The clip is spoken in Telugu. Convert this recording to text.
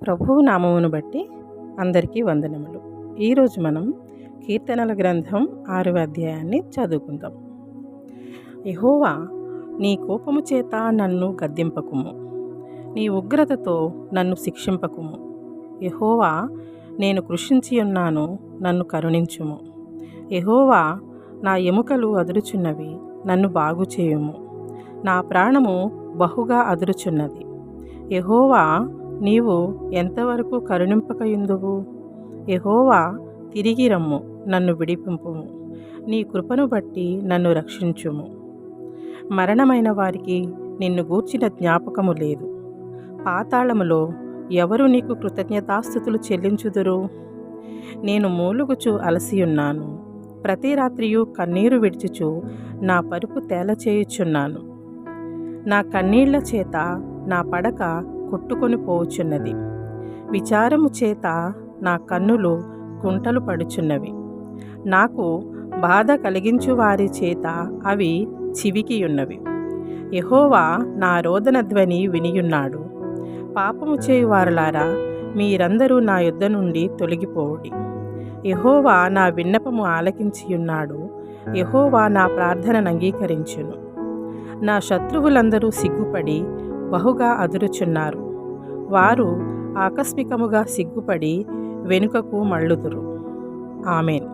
ప్రభువు నామమును బట్టి అందరికీ వందనములు. ఈరోజు మనం కీర్తనల గ్రంథం 6వ అధ్యాయాన్ని చదువుకుందాం. యెహోవా, నీ కోపము చేత నన్ను గద్దింపకుము, నీ ఉగ్రతతో నన్ను శిక్షింపకుము. యెహోవా, నేను కృషించి ఉన్నాను, నన్ను కరుణించుము. యెహోవా, నా ఎముకలు అదురుచున్నవి, నన్ను బాగు చేయుము. నా ప్రాణము బహుగా అదురుచున్నది. యెహోవా, నీవు ఎంతవరకు కరుణింపకయుందువు? యెహోవా, తిరిగి రమ్ము, నన్ను విడిపింపుము. నీ కృపను బట్టి నన్ను రక్షించుము. మరణమైన వారికి నిన్ను గూర్చిన జ్ఞాపకము లేదు. పాతాళములో ఎవరు నీకు కృతజ్ఞతాస్తుతులు చెల్లించుదురు? నేను మూలుగుచు అలసియున్నాను, ప్రతి రాత్రియు కన్నీరు విడిచుచు నా పరుపు తేలచేయుచున్నాను. నా కన్నీళ్ల చేత నా పడక కొట్టుకొని పోవుచున్నది. విచారము చేత నా కన్నులు కుంటలు పడుచున్నవి. నాకు బాధ కలిగించు వారి చేత అవి చివికియున్నవి. యెహోవా నా రోదన ధ్వని వినియున్నాడు. పాపము చేయువారులారా, మీరందరూ నా యొద్ద నుండి తొలగిపోవుడి. యెహోవా నా విన్నపము ఆలకించియున్నాడు. యెహోవా నా ప్రార్థనను అంగీకరించును. నా శత్రువులందరూ సిగ్గుపడి బహుగా అదురుచున్నారు. వారు ఆకస్మికముగా సిగ్గుపడి వెనుకకు మళ్ళుదురు. ఆమేన్.